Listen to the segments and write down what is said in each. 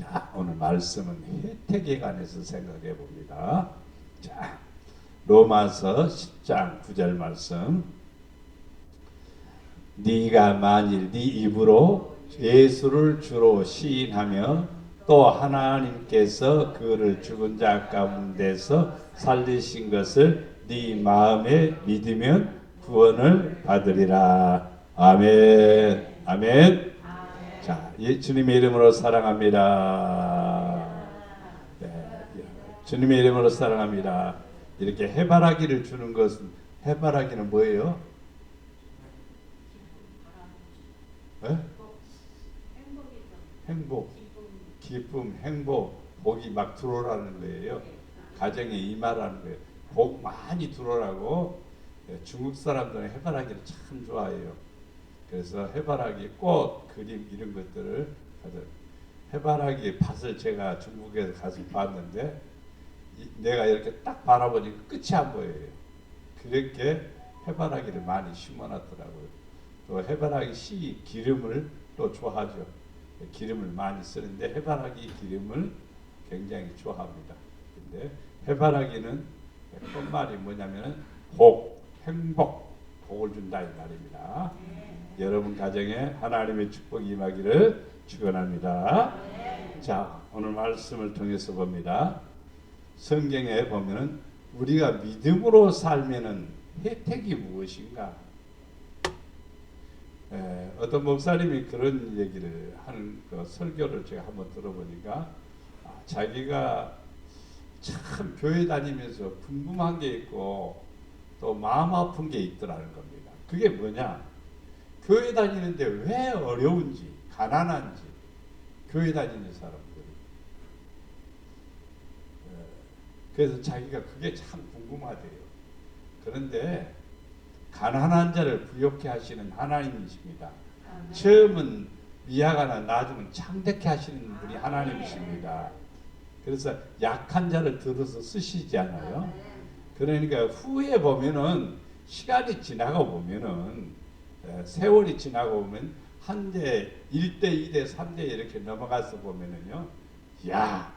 자, 오늘 말씀은 혜택에 관해서 생각해 봅니다. 자, 로마서 10장 9절 말씀. 네가 만일 네 입으로 예수를 주로 시인하며 또 하나님께서 그를 죽은 자 가운데서 살리신 것을 네 마음에 믿으면 구원을 받으리라. 아멘. 아멘. 자, 주님의 이름으로 사랑합니다. 네, 주님의 이름으로 사랑합니다. 이렇게 해바라기를 주는 것은, 해바라기는 뭐예요? 네? 행복, 기쁨, 행복, 복이 막 들어오라는 거예요. 가정에 임하라는 거예요. 복 많이 들어오라고. 중국 사람들은 해바라기를 참 좋아해요. 그래서 해바라기 꽃, 그림 이런 것들을 해바라기 밭을 제가 중국에 가서 봤는데 내가 이렇게 딱 바라보니까 끝이 안 보여요. 그렇게 해바라기를 많이 심어놨더라고요. 또 해바라기 씨 기름을 또 좋아하죠. 기름을 많이 쓰는데 해바라기 기름을 굉장히 좋아합니다. 근데 해바라기는 끝말이 뭐냐면 복, 행복, 복을 준다 이 말입니다. 여러분 가정에 하나님의 축복이 임하기를 축원합니다. 자, 오늘 말씀을 통해서 봅니다. 성경에 보면은 우리가 믿음으로 살면은 혜택이 무엇인가? 어떤 목사님이 그런 얘기를 하는 그 설교를 제가 한번 들어보니까 자기가 참 교회 다니면서 궁금한 게 있고 또 마음 아픈 게 있더라는 겁니다. 그게 뭐냐? 교회 다니는데 왜 어려운지, 가난한지, 교회 다니는 사람들이. 그래서 자기가 그게 참 궁금하대요. 그런데 가난한 자를 부욕케 하시는 하나님이십니다. 처음은 미약하나 나중은 창대케 하시는 분이 하나님이십니다. 그래서 약한 자를 들어서 쓰시지 않아요. 그러니까 후에 보면은 시간이 지나가 보면은 세월이 지나고 보면 한대 1대 2대 3대 이렇게 넘어가서 보면은요, 야,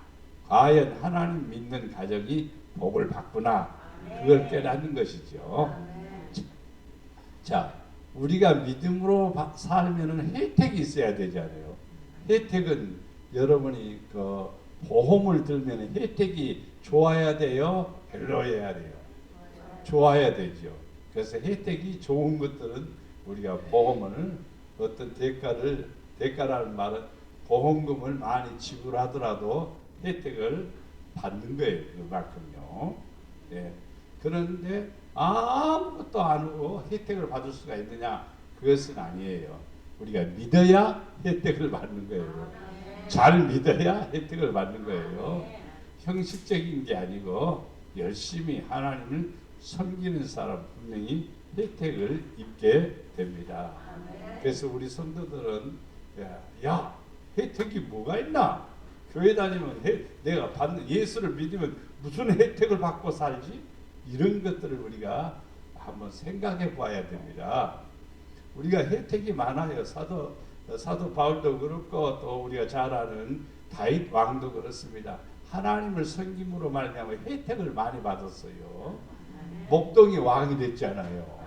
과연 하나님 믿는 가정이 복을 받구나, 그걸 깨닫는 것이죠. 자, 우리가 믿음으로 살면은 혜택이 있어야 되잖아요. 혜택은 여러분이 그 보험을 들면 혜택이 좋아야 돼요, 별로여야 돼요. 좋아야 되죠. 그래서 혜택이 좋은 것들은 우리가 보험을 어떤 대가라는 말은 보험금을 많이 지불하더라도 혜택을 받는 거예요. 그만큼요. 네. 그런데 아무것도 안 하고 혜택을 받을 수가 있느냐? 그것은 아니에요. 우리가 믿어야 혜택을 받는 거예요. 잘 믿어야 혜택을 받는 거예요. 형식적인 게 아니고 열심히 하나님을 섬기는 사람 분명히 혜택을 입게 됩니다. 그래서 우리 성도들은 야, 혜택이 뭐가 있나? 교회 다니면 내가 받는 예수를 믿으면 무슨 혜택을 받고 살지? 이런 것들을 우리가 한번 생각해 봐야 됩니다. 우리가 혜택이 많아요. 사도 바울도 그렇고 또 우리가 잘 아는 다윗 왕도 그렇습니다. 하나님을 섬김으로 말미암아 혜택을 많이 받았어요. 목동이 왕이 됐잖아요.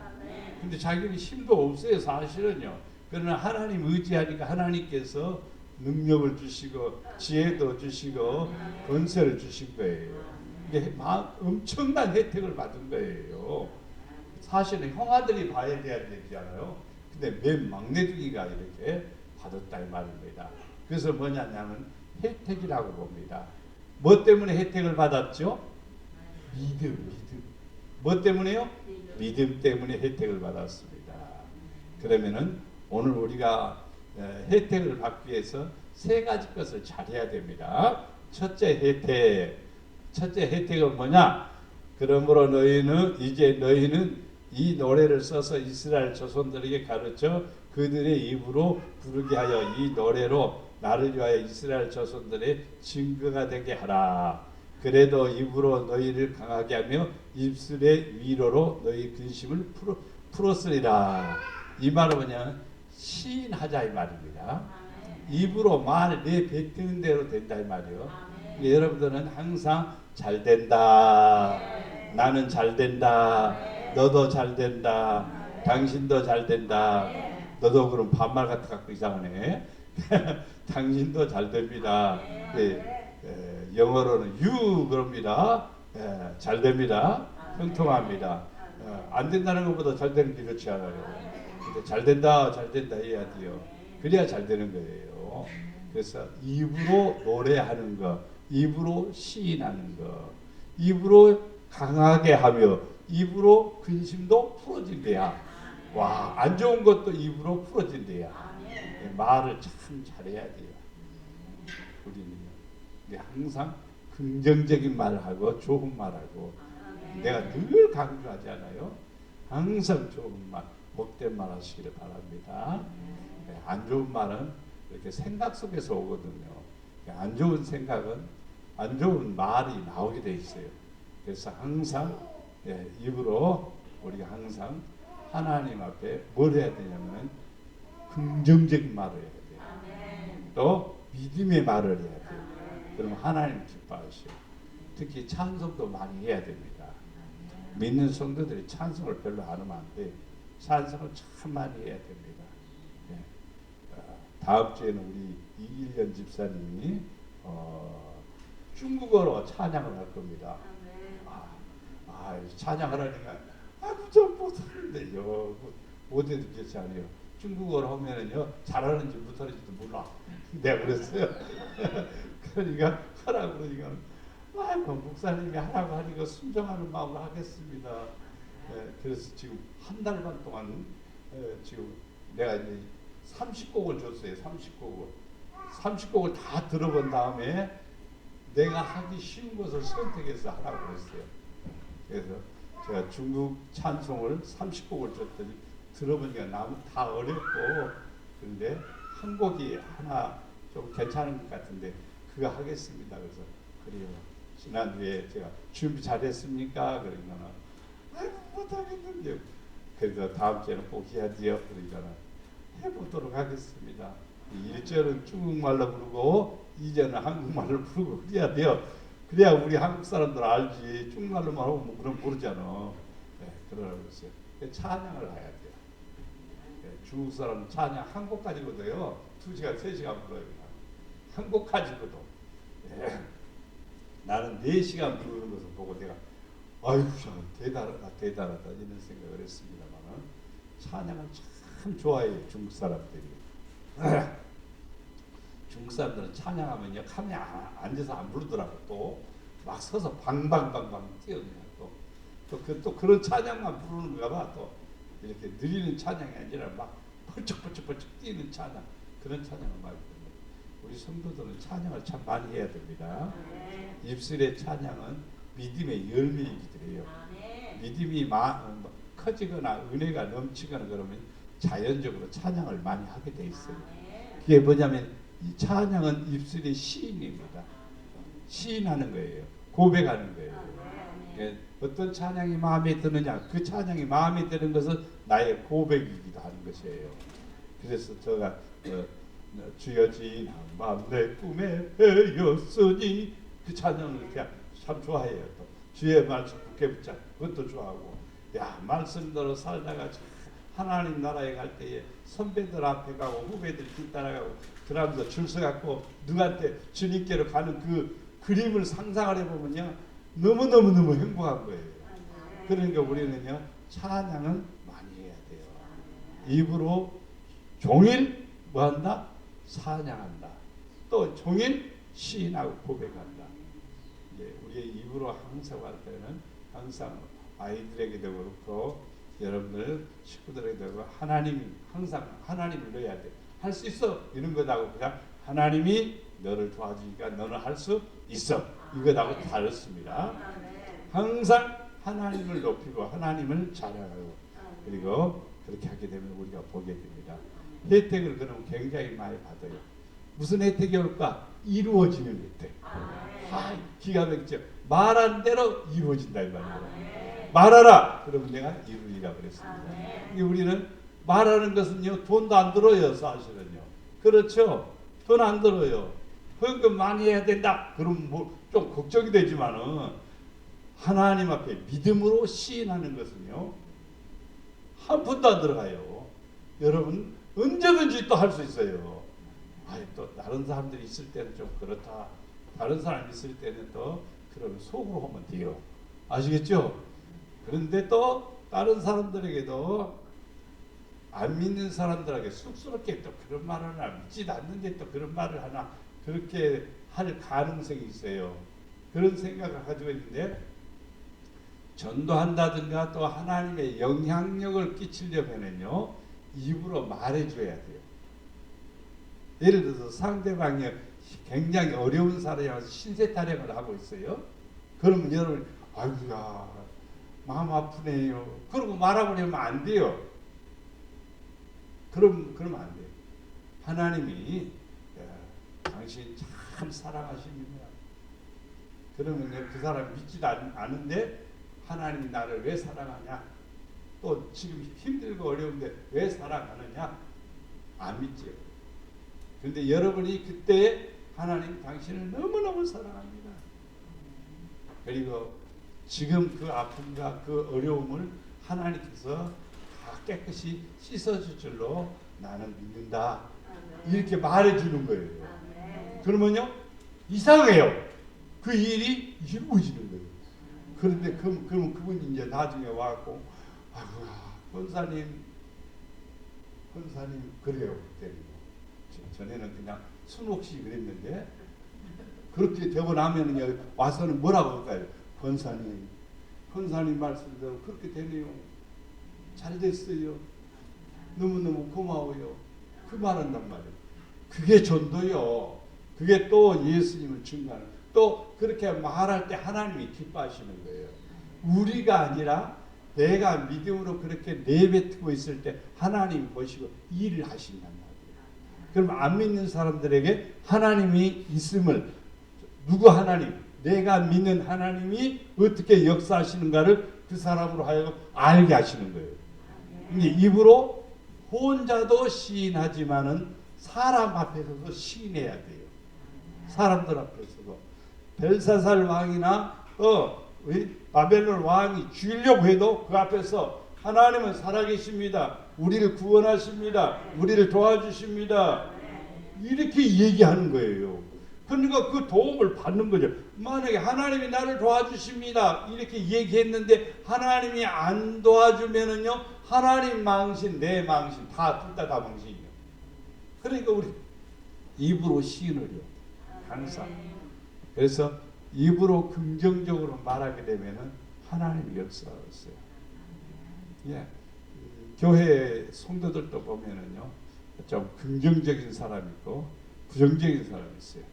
근데 자기는 힘도 없어요, 사실은요. 그러나 하나님 의지하니까 하나님께서 능력을 주시고 지혜도 주시고 권세를 주신 거예요. 이게 엄청난 혜택을 받은 거예요. 사실은 형아들이 봐야 되잖아요. 근데 맨 막내둥이가 이렇게 받았다 이 말입니다. 그래서 뭐냐면 혜택이라고 봅니다. 뭐 때문에 혜택을 받았죠? 믿음. 뭐 때문에요? 믿음 때문에 혜택을 받았습니다. 그러면은 오늘 우리가 혜택을 받기 위해서 세 가지 것을 잘해야 됩니다. 첫째 혜택은 뭐냐? 그러므로 너희는 이 노래를 써서 이스라엘 자손들에게 가르쳐 그들의 입으로 부르게 하여 이 노래로 나를 위하여 이스라엘 자손들의 증거가 되게 하라. 그래도 입으로 너희를 강하게 하며 입술의 위로로 너희 근심을 풀었으리라. 이 말은 뭐냐? 시인하자 이 말입니다. 입으로 말 내뱉는 대로 된다 이 말이요. 여러분들은 항상 잘 된다. 나는 잘 된다. 너도 잘 된다. 당신도 잘 된다. 너도 그럼 반말 같아 갖고 이상하네. 당신도 잘 됩니다. 영어로는 you 그럽니다. 잘 됩니다. 형통합니다. 안 된다는 것보다 잘 되는 게 그렇지 않아요. 근데 잘 된다 해야 돼요. 그래야 잘 되는 거예요. 그래서 입으로 노래하는 거, 입으로 시인하는 거, 입으로 강하게 하며 입으로 근심도 풀어진대야. 와, 안 좋은 것도 입으로 풀어진대야. 말을 참 잘해야 돼요. 우리는 항상 긍정적인 말을 하고 좋은 말하고 내가 늘 강조하잖아요. 항상 좋은 말, 복된 말 하시기를 바랍니다. 안 좋은 말은 이렇게 생각 속에서 오거든요. 안 좋은 생각은 안 좋은 말이 나오게 돼 있어요. 그래서 항상 입으로 우리가 항상 하나님 앞에 뭘 해야 되냐면 긍정적인 말을 해야 돼요. 또 믿음의 말을 해야 돼요. 그럼 하나님 기뻐하시오. 특히 찬송도 많이 해야 됩니다. 믿는 성도들이 찬송을 별로 안 하면 안 돼. 찬송을 참 많이 해야 됩니다. 다음 주에는 우리 이길련 집사님이 중국어로 찬양을 할 겁니다. 찬양하라니까 좀 못하는데요. 못해도 괜찮지 않아요. 중국어로 하면은요 잘하는지 못하는지도 몰라. 내가 그랬어요. 그러니까 하라고 그러니까 목사님이 하라고 하니까 순종하는 마음으로 하겠습니다. 그래서 지금 한 달 반 동안 지금 내가 이제 30곡을 줬어요. 30곡을 다 들어본 다음에 내가 하기 쉬운 것을 선택해서 하라고 그랬어요. 그래서 제가 중국 찬송을 30곡을 줬더니 들어보니까 너무 다 어렵고 그런데 한 곡이 하나 좀 괜찮은 것 같은데 그거 하겠습니다. 그래서 그래요. 지난주에 제가 준비 잘했습니까? 그러니까 못하겠는데요. 그래서 다음 주에는 꼭 해야 돼요. 그러니까 해보도록 하겠습니다. 1절은 중국말로 부르고 2절은 한국말로 부르고 그래야 돼요. 그래야 우리 한국 사람들 알지. 중국말로만 하고 뭐 그럼 모르잖아. 그러라고 했어요. 찬양을 해야 돼요. 중국 사람은 찬양 한 곡 가지고도요 2시간 3시간 불러요. 한 곡 가지고도 나는 4시간 부르는 것을 보고 내가 아이고 대단하다 이런 생각을 했습니다만 찬양을 참 좋아해요. 중국 사람들이. 중국 사람들은 찬양하면요 가만히 앉아서 안 부르더라고. 또 막 서서 방방방방 뛰어들어요. 또 그런 찬양만 부르는가 봐. 또 이렇게 느리는 찬양이 아니라 막 펄쩍펄쩍 뛰는 찬양, 그런 찬양을 많이 부릅니다. 우리 성도들은 찬양을 참 많이 해야 됩니다. 입술의 찬양은 믿음의 열매이기도 해요. 믿음이 커지거나 은혜가 넘치거나 그러면 자연적으로 찬양을 많이 하게 돼 있어요. 그게 뭐냐면 이 찬양은 입술의 시인입니다. 시인하는 거예요. 고백하는 거예요. 어떤 찬양이 마음에 드느냐, 그 찬양이 마음에 드는 것은 나의 고백이기도 하는 것이에요. 그래서 제가 주여 지난 밤 내 꿈에 배였으니 그 찬양을 그냥 참 좋아해요. 또 주의 말씀 굳게 붙잡 그것도 좋아하고, 야 말씀대로 살다가 하나님 나라에 갈 때에 선배들 앞에 가고 후배들 뒤따라가고 그러면서 줄 서갖고 누구한테 주님께로 가는 그 그림을 상상을 해보면요 너무 행복한 거예요. 그러니까 우리는요 찬양은 많이 해야 돼요. 입으로 종일 뭐한다? 찬양한다. 또 종일 시인하고 고백한다. 우리의 입으로 항상 할 때는 항상 아이들에게도 그렇고 여러분들 식구들에게도 하나님 항상 하나님을 넣어야 돼. 할 수 있어 이런 것하고 그냥 하나님이 너를 도와주니까 너는 할 수 있어 이것하고 다릅니다. 항상 하나님을 높이고 하나님을 찬양하고 그리고 그렇게 하게 되면 우리가 보게 됩니다. 혜택을 그럼 굉장히 많이 받아요. 무슨 혜택이 올까? 이루어지는 혜택. 기가 막히죠. 말한 대로 이루어진다 이 말이에요. 말하라 그러면 내가 이루리라 그랬습니다. 우리는 말하는 것은요 돈도 안 들어요 사실은요. 그렇죠. 돈 안 들어요. 헌금 많이 해야 된다. 그럼 뭐 좀 걱정이 되지만은 하나님 앞에 믿음으로 시인하는 것은요 한 푼도 안 들어가요. 여러분 언제든지 또 할 수 있어요. 아니 또 다른 사람들이 있을 때는 좀 그렇다. 다른 사람 있을 때는 또 그러면 속으로 하면 돼요. 아시겠죠? 그런데 또 다른 사람들에게도 안 믿는 사람들에게 쑥스럽게 또 그런 말을 하나, 믿지도 않는데 또 그런 말을 하나, 그렇게 할 가능성이 있어요. 그런 생각을 가지고 있는데 전도한다든가 또 하나님의 영향력을 끼치려면요 입으로 말해줘야 돼요. 예를 들어서 상대방이 굉장히 어려운 사람이 와서 신세 타령을 하고 있어요. 그러면 여러분 아이고야 마음 아프네요. 그러고 말아버리면 안 돼요. 그러면 안 돼요. 하나님이 당신 참 사랑하십니다. 그러면 그 사람 믿지도 않은데 하나님이 나를 왜 사랑하냐? 또 지금 힘들고 어려운데 왜 사랑하느냐? 안 믿지요. 그런데 여러분이 그때 하나님 당신을 너무너무 사랑합니다. 그리고 지금 그 아픔과 그 어려움을 하나님께서 다 깨끗이 씻어줄 줄로 나는 믿는다. 이렇게 말해주는 거예요. 그러면요 이상해요. 그 일이 이루어지는 거예요. 그런데 그러면 그분이 이제 나중에 와갖고 권사님 그래요. 그때는 전에는 그냥 술 먹시 그랬는데 그렇게 되고 나면은 와서는 뭐라고 할까요? 권사님 말씀대로 그렇게 되네요. 잘 됐어요. 너무너무 고마워요. 그 말한단 말이에요. 그게 전도요. 그게 또 예수님을 증거하는. 또 그렇게 말할 때 하나님이 기뻐하시는 거예요. 우리가 아니라 내가 믿음으로 그렇게 내뱉고 있을 때 하나님 보시고 일을 하신단 말이에요. 그럼 안 믿는 사람들에게 하나님이 있음을 누구 하나님? 내가 믿는 하나님이 어떻게 역사하시는가를 그 사람으로 하여금 알게 하시는 거예요. 근데 입으로 혼자도 시인하지만은 사람 앞에서도 시인해야 돼요. 사람들 앞에서도. 벨사살 왕이나 바벨론 왕이 죽이려고 해도 그 앞에서 하나님은 살아계십니다. 우리를 구원하십니다. 우리를 도와주십니다. 이렇게 얘기하는 거예요. 그러니까 그 도움을 받는 거죠. 만약에 하나님이 나를 도와주십니다. 이렇게 얘기했는데 하나님이 안 도와주면은요, 하나님 망신, 내 망신, 둘 다 망신이요. 그러니까 우리 입으로 시인을요. 항상. 그래서 입으로 긍정적으로 말하게 되면은 하나님이 역사하세요. 예. 교회 성도들도 보면은요, 좀 긍정적인 사람이 있고 부정적인 사람이 있어요.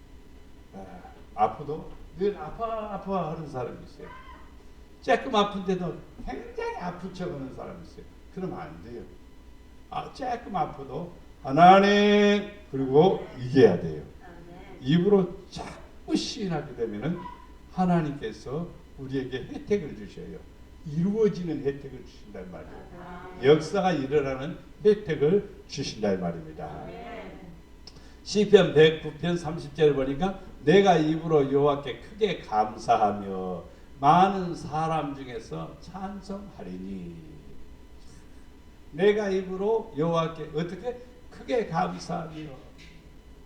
아프도 늘 아파하는 사람이 있어요. 조금 아픈데도 굉장히 아픈 척하는 사람이 있어요. 그러면 안 돼요. 조금 아파도 하나님 그리고 이겨야 돼요. 입으로 자꾸 시인하게 되면은 하나님께서 우리에게 혜택을 주셔요. 이루어지는 혜택을 주신단 말이에요. 역사가 일어나는 혜택을 주신단 말입니다. 시편 109편 30절을 보니까 내가 입으로 여호와께 크게 감사하며 많은 사람 중에서 찬송하리니. 내가 입으로 여호와께 어떻게 크게 감사하며,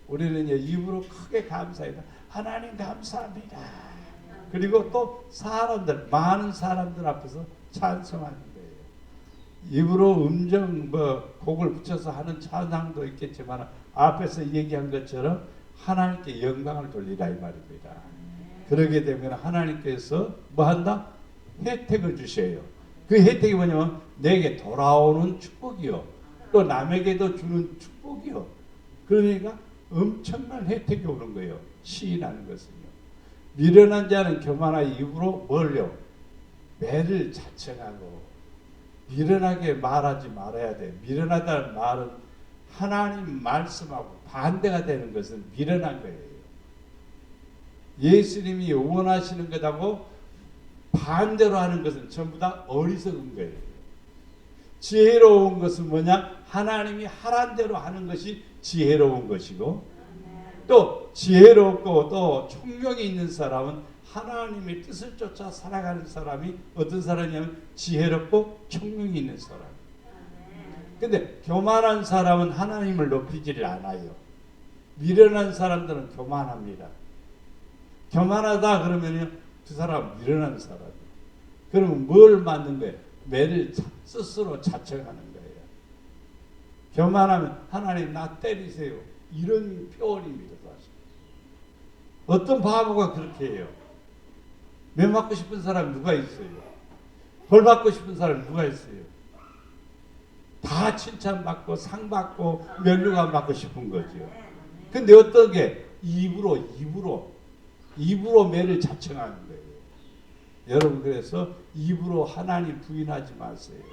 우리는 입으로 크게 감사합니다. 하나님 감사합니다. 그리고 또 사람들, 많은 사람들 앞에서 찬송하는 거예요. 입으로 곡을 붙여서 하는 찬양도 있겠지만 앞에서 얘기한 것처럼 하나님께 영광을 돌리라 이 말입니다. 그러게 되면 하나님께서 뭐 한다? 혜택을 주셔요. 그 혜택이 뭐냐면 내게 돌아오는 축복이요. 또 남에게도 주는 축복이요. 그러니까 엄청난 혜택이 오는 거예요. 시인하는 것은요. 미련한 자는 교만하여 입으로 뭘요? 매를 자청하고 미련하게 말하지 말아야 돼. 미련하다는 말은 하나님 말씀하고 반대가 되는 것은 미련한 거예요. 예수님이 원하시는 것하고 반대로 하는 것은 전부 다 어리석은 거예요. 지혜로운 것은 뭐냐? 하나님이 하란 대로 하는 것이 지혜로운 것이고, 또 지혜롭고 또 총명이 있는 사람은 하나님의 뜻을 쫓아 살아가는 사람이 어떤 사람이냐면 지혜롭고 총명이 있는 사람. 근데 교만한 사람은 하나님을 높이지를 않아요. 미련한 사람들은 교만합니다. 교만하다 그러면요, 그 사람 미련한 사람이에요. 그러면 뭘 만든 거예요? 매를 스스로 자책하는 거예요. 교만하면 하나님 나 때리세요. 이런 표현입니다. 사실. 어떤 바보가 그렇게 해요? 매 맞고 싶은 사람 누가 있어요? 벌 받고 싶은 사람 누가 있어요? 다 칭찬받고 상 받고 면류관 받고 싶은 거죠. 근데 어떤 게 입으로 매를 자청하는 거예요. 여러분 그래서 입으로 하나님 부인하지 마세요.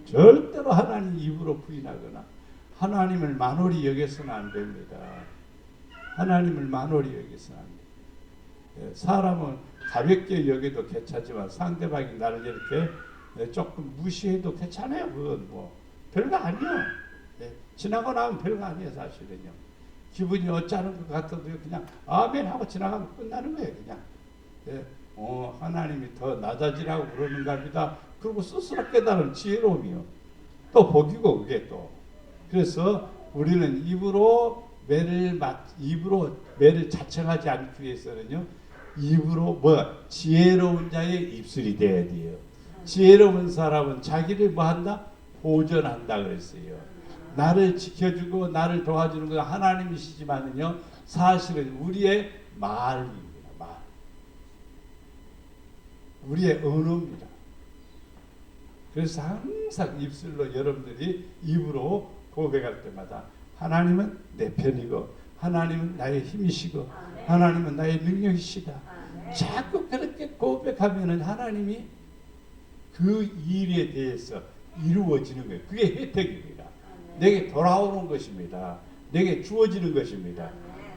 절대로 하나님 입으로 부인하거나 하나님을 만홀히 여겨서는 안 됩니다. 하나님을 만홀히 여겨서는 안 됩니다. 사람은 가볍게 여겨도 괜찮지만 상대방이 나를 이렇게 조금 무시해도 괜찮아요. 그건 뭐 별거 아니에요. 지나고 나면 별거 아니에요. 사실은요. 기분이 어쩌는 것 같아도 그냥 아멘 하고 지나가면 끝나는 거예요. 그냥 하나님이 더 낮아지라고 그러는가 보다. 그리고 스스로 깨달은 지혜로움이요. 또 복이고 그게 또. 그래서 우리는 입으로 매를 자청하지 않기 위해서는요. 입으로 지혜로운 자의 입술이 돼야 돼요. 지혜로운 사람은 자기를 뭐 한다? 보존한다 그랬어요. 나를 지켜주고 나를 도와주는 건 하나님이시지만은요. 사실은 우리의 말입니다. 말. 우리의 언어입니다. 그래서 항상 입술로 여러분들이 입으로 고백할 때마다 하나님은 내 편이고 하나님은 나의 힘이시고 하나님은 나의 능력이시다. 자꾸 그렇게 고백하면은 하나님이 그 일에 대해서 이루어지는 거예요. 그게 혜택입니다. 내게 돌아오는 것입니다. 내게 주어지는 것입니다.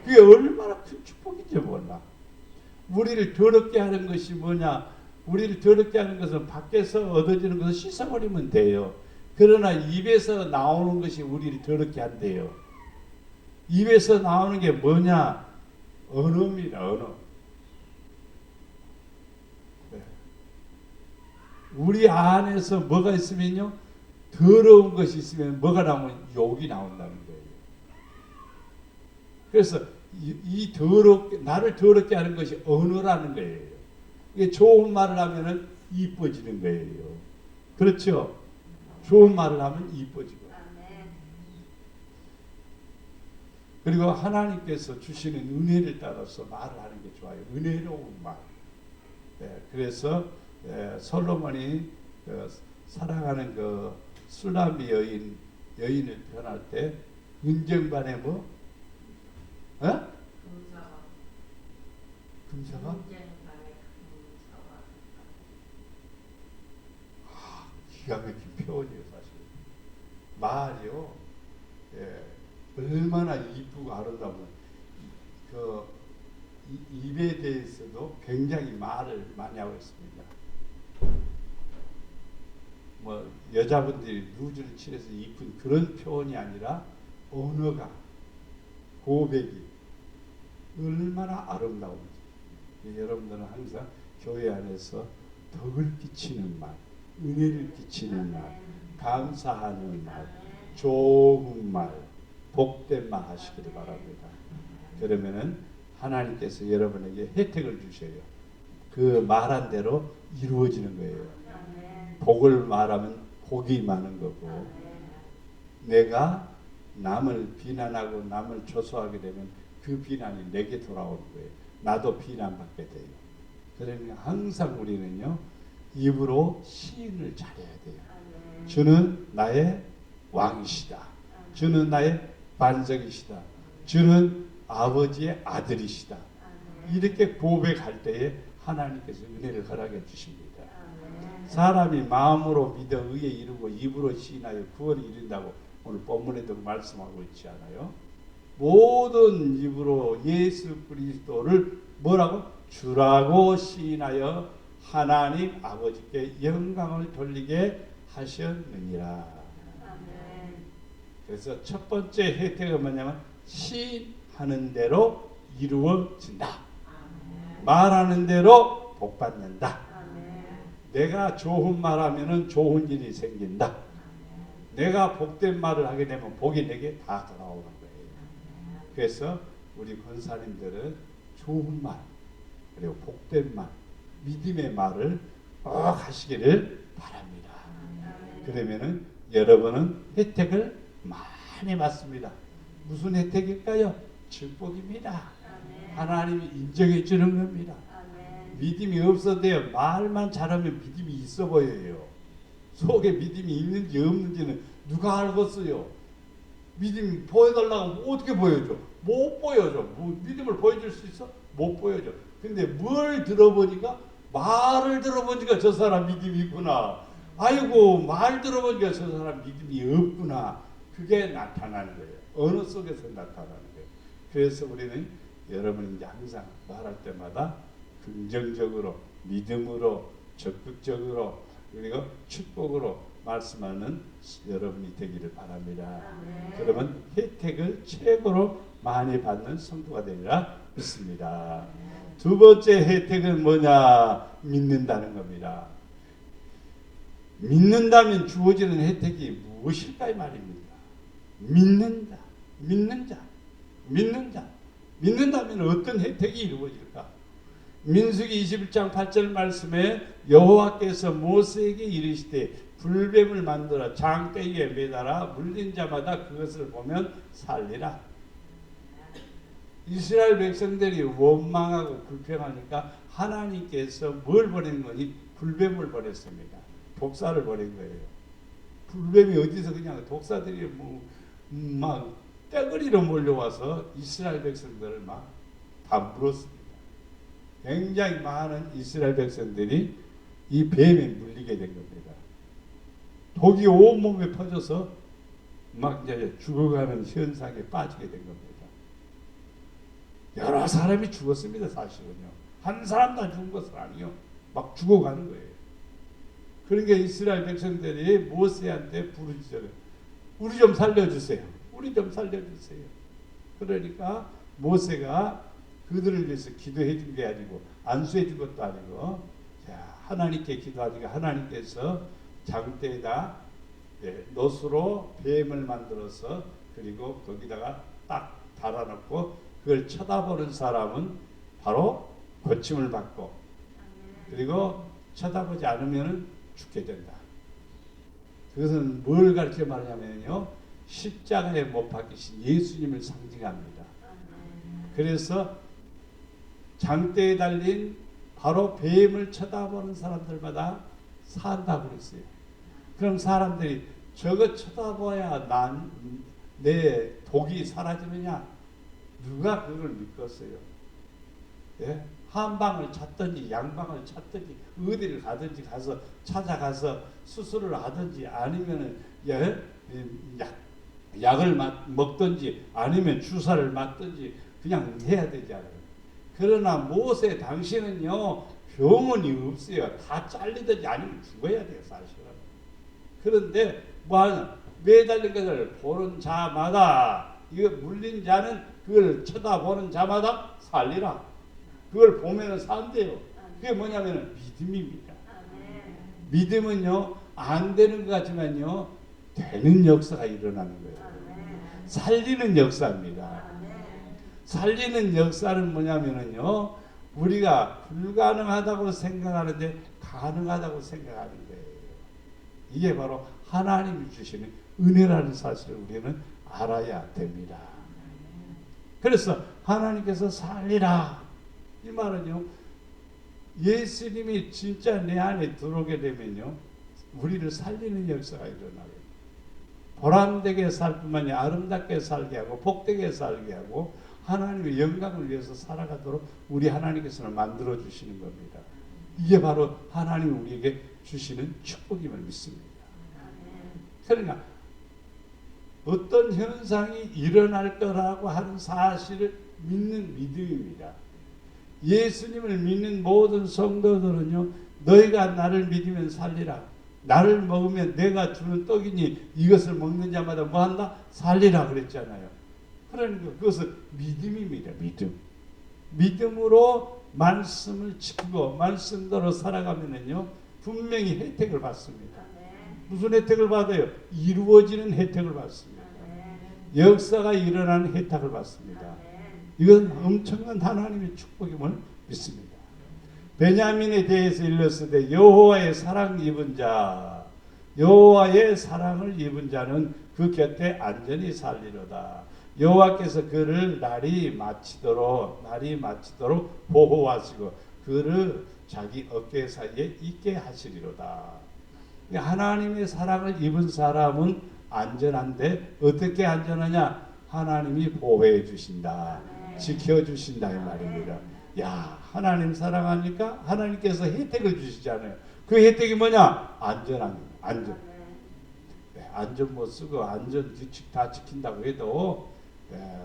그게 얼마나 큰 축복인지 몰라. 우리를 더럽게 하는 것이 뭐냐? 우리를 더럽게 하는 것은 밖에서 얻어지는 것을 씻어버리면 돼요. 그러나 입에서 나오는 것이 우리를 더럽게 한대요. 입에서 나오는 게 뭐냐? 언어입니다. 언어. 네. 우리 안에서 뭐가 있으면요, 더러운 것이 있으면 뭐가 나오면 욕이 나온다는 거예요. 그래서 이 더럽게 나를 더럽게 하는 것이 언어라는 거예요. 이게 좋은 말을 하면은 이뻐지는 거예요. 그렇죠? 좋은 말을 하면 이뻐지고. 그리고 하나님께서 주시는 은혜를 따라서 말을 하는 게 좋아요. 은혜로운 말. 네, 그래서 솔로몬이 사랑하는 그 술람비 여인을 표현할 때 은쟁반에 뭐? 금사가? 기가 막힌 표현이에요. 사실 말이요. 얼마나 이쁘고 아름다운 그 입에 대해서도 굉장히 말을 많이 하고 있습니다. 뭐 여자분들이 루즈를 칠해서 이쁜 그런 표현이 아니라 언어가 고백이 얼마나 아름다운지. 여러분들은 항상 교회 안에서 덕을 끼치는 말, 은혜를 끼치는 말, 감사하는 말, 좋은 말, 복된 말 하시기를 바랍니다. 그러면은 하나님께서 여러분에게 혜택을 주셔요. 그 말한 대로 이루어지는 거예요. 복을 말하면 복이 많은 거고, 내가 남을 비난하고 남을 조소하게 되면 그 비난이 내게 돌아오는 거예요. 나도 비난받게 돼요. 그러면 항상 우리는요, 입으로 시인을 잘해야 돼요. 주는 나의 왕이시다. 주는 나의 반석이시다. 주는 아버지의 아들이시다. 이렇게 고백할 때에 하나님께서 은혜를 허락해 주십니다. 사람이 마음으로 믿어 의에 이르고 입으로 시인하여 구원을 이룬다고 오늘 본문에도 말씀하고 있지 않아요? 모든 입으로 예수 그리스도를 뭐라고? 주라고 시인하여 하나님 아버지께 영광을 돌리게 하셨느니라. 그래서 첫 번째 혜택은 뭐냐면 시인하는 하는 대로 이루어진다. 말하는 대로 복 받는다. 내가 좋은 말하면은 좋은 일이 생긴다. 내가 복된 말을 하게 되면 복이 내게 다 돌아오는 거예요. 그래서 우리 권사님들은 좋은 말, 그리고 복된 말, 믿음의 말을 꼭 하시기를 바랍니다. 그러면은 여러분은 혜택을 많이 받습니다. 무슨 혜택일까요? 축복입니다. 하나님이 인정해 주는 겁니다. 믿음이 없어도요, 말만 잘하면 믿음이 있어 보여요. 속에 믿음이 있는지 없는지는 누가 알겠어요? 믿음이 보여달라고 어떻게 보여줘? 못 보여줘. 믿음을 보여줄 수 있어? 못 보여줘. 근데 뭘 들어보니까, 말을 들어보니까 저 사람 믿음이 있구나. 아이고, 말 들어보니까 저 사람 믿음이 없구나. 그게 나타나는 거예요. 언어 속에서 나타나는 거예요. 그래서 우리는 여러분이 이제 항상 말할 때마다 긍정적으로, 믿음으로, 적극적으로, 그리고 축복으로 말씀하는 여러분이 되기를 바랍니다. 그러면 혜택을 최고로 많이 받는 성도가 되리라 믿습니다. 두 번째 혜택은 뭐냐? 믿는다는 겁니다. 믿는다면 주어지는 혜택이 무엇일까요 말입니다. 믿는다, 믿는 자, 믿는 자. 믿는다면 어떤 혜택이 이루어질까? 민수기 21장 8절 말씀에 여호와께서 모세에게 이르시되 불뱀을 만들어 장대에 매달아 물린 자마다 그것을 보면 살리라. 이스라엘 백성들이 원망하고 불평하니까 하나님께서 뭘 보낸 거니? 불뱀을 보냈습니다. 독사를 보낸 거예요. 불뱀이 어디서 그냥 독사들이 막 떼거리로 몰려와서 이스라엘 백성들을 막 다 물었습니다. 굉장히 많은 이스라엘 백성들이 이 뱀에 물리게 된 겁니다. 독이 온몸에 퍼져서 막 이제 죽어가는 현상에 빠지게 된 겁니다. 여러 사람이 죽었습니다. 사실은요. 한 사람도 안 죽은 것은 아니요. 막 죽어가는 거예요. 그러니까 이스라엘 백성들이 모세한테 부르짖어요. 우리 좀 살려주세요. 우리 좀 살려주세요. 그러니까 모세가 그들을 위해서 기도해 준 게 아니고 안수해 준 것도 아니고, 자, 하나님께 기도하니까 하나님께서 장대에다 노수로 뱀을 만들어서 그리고 거기다가 딱 달아놓고 그걸 쳐다보는 사람은 바로 고침을 받고, 그리고 쳐다보지 않으면 죽게 된다. 그것은 뭘 가르쳐 말하냐면요, 십자가에 못 박히신 예수님을 상징합니다. 그래서 장대에 달린 바로 뱀을 쳐다보는 사람들마다 산다고 그랬어요. 그럼 사람들이 저거 쳐다봐야 내 독이 사라지느냐? 누가 그걸 믿겠어요? 예? 한방을 찾든지 양방을 찾든지 어디를 가든지 가서 찾아가서 수술을 하든지 아니면은 약을 먹든지 아니면 주사를 맞든지 그냥 해야 되잖아요. 그러나 모세 당시는요, 병원이 없어요. 다 잘리든지 아니면 죽어야 돼요, 사실은. 그런데 매달린 것을 보는 자마다, 이거 물린 자는 그걸 쳐다보는 자마다 살리라. 그걸 보면은 산대요. 그게 뭐냐면 믿음입니다. 믿음은요, 안 되는 것 같지만요, 되는 역사가 일어나는 거예요. 살리는 역사입니다. 살리는 역사는 뭐냐면요, 우리가 불가능하다고 생각하는데 가능하다고 생각하는 거예요. 이게 바로 하나님이 주시는 은혜라는 사실을 우리는 알아야 됩니다. 그래서 하나님께서 살리라, 이 말은요, 예수님이 진짜 내 안에 들어오게 되면요, 우리를 살리는 역사가 일어나요. 보람되게 살 뿐만 아니라 아름답게 살게 하고 복되게 살게 하고 하나님의 영광을 위해서 살아가도록 우리 하나님께서는 만들어 주시는 겁니다. 이게 바로 하나님이 우리에게 주시는 축복임을 믿습니다. 그러니까 어떤 현상이 일어날 거라고 하는 사실을 믿는 믿음입니다. 예수님을 믿는 모든 성도들은요, 너희가 나를 믿으면 살리라. 나를 먹으면 내가 주는 떡이니 이것을 먹는 자마다 뭐한다? 살리라 그랬잖아요. 그러니까 그것은 믿음입니다. 믿음으로 말씀을 지키고 말씀대로 살아가면은요 분명히 혜택을 받습니다. 무슨 혜택을 받아요? 이루어지는 혜택을 받습니다. 역사가 일어나는 혜택을 받습니다. 이건 엄청난 하나님의 축복임을 믿습니다. 베냐민에 대해서 일렀을 여호와의 사랑 입은 자, 여호와의 사랑을 입은 자는 그 곁에 안전히 살리로다. 여호와께서 그를 날이 마치도록 보호하시고 그를 자기 어깨 사이에 있게 하시리로다. 하나님의 사랑을 입은 사람은 안전한데 어떻게 안전하냐? 하나님이 보호해 주신다, 지켜 주신다 이 말입니다. 야, 하나님 사랑하니까 하나님께서 혜택을 주시잖아요. 그 혜택이 뭐냐? 안전. 안전 못 쓰고 안전 규칙 다 지킨다고 해도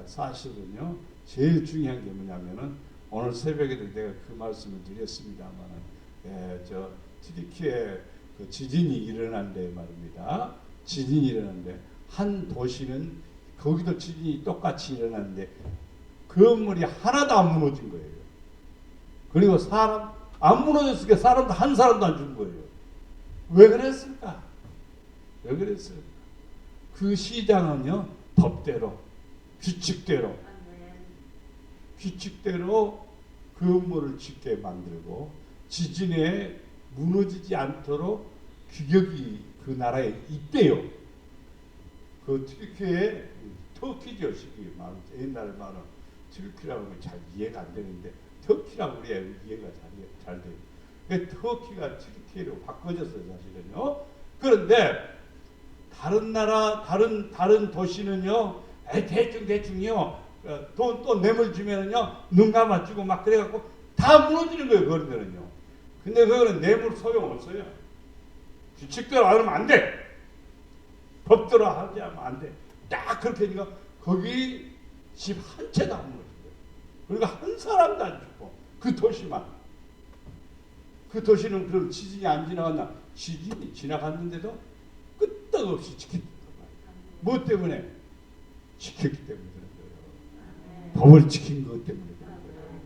사실은요 제일 중요한 게 뭐냐면은 오늘 새벽에도 내가 그 말씀을 드렸습니다만은 저 튀르키예 그 지진이 일어난데 말입니다. 지진이 일어났는데 한 도시는 거기도 지진이 똑같이 일어났는데 건물이 하나도 안 무너진 거예요. 그리고 사람 안 무너졌으니까 사람도 한 사람도 안 죽은 거예요. 왜 그랬을까? 그 시장은요 법대로 규칙대로 건물을 짓게 만들고 지진에 무너지지 않도록 규격이 그 나라에 있대요. 그 튀르키예 터키죠. 옛날에 말은 튀르키라고 하면 잘 이해가 안 되는데 터키라고 그래야 이해가 잘 돼요. 터키가 튀르키예로 바꿔졌어요, 사실은요. 그런데 다른 나라, 다른 도시는요, 대충요, 돈 또 뇌물 주면은요, 눈 감아주고 막 그래갖고 다 무너지는 거예요, 그런 데는요. 근데 그거는 뇌물 소용없어요. 규칙대로 안 하면 안 돼. 법대로 하지 않으면 안 돼. 딱 그렇게 하니까 거기 집 한 채도 안 무너진 거예요. 그러니까 한 사람도 안 죽고 그 도시만. 그 도시는 그럼 지진이 안 지나갔나? 지진이 지나갔는데도 끄떡없이 지켰단 말이에요. 뭐 때문에? 지켰기 때문에 그런 거예요. 법을 지킨 것 때문에 그런 거예요.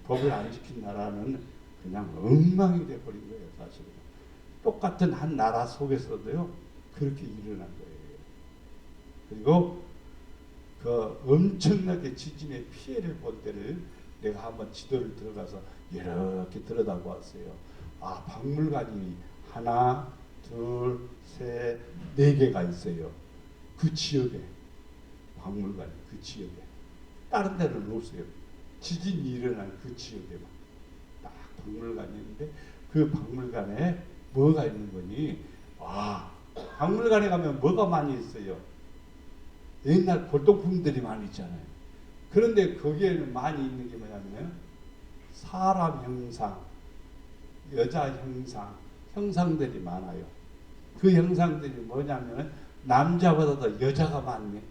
법을 안 지킨 나라는 그냥 엉망이 돼버린 거예요, 사실은. 똑같은 한 나라 속에서도요, 그렇게 일어난 거예요. 그리고 그 엄청나게 지진의 피해를 본 때를 내가 한번 지도를 들어가서 이렇게 들여다보았어요. 아, 박물관이 하나, 둘, 셋, 네 개가 있어요. 그 지역에. 박물관이 그 지역에. 다른 데는 없어요. 지진이 일어난 그 지역에만 딱 박물관이 있는데 그 박물관에 뭐가 있는 거니? 와, 박물관에 가면 뭐가 많이 있어요? 옛날 골동품들이 많이 있잖아요. 그런데 거기에는 많이 있는 게 뭐냐면 사람 형상, 여자 형상들이 많아요. 그 형상들이 뭐냐면 남자보다도 여자가 많네.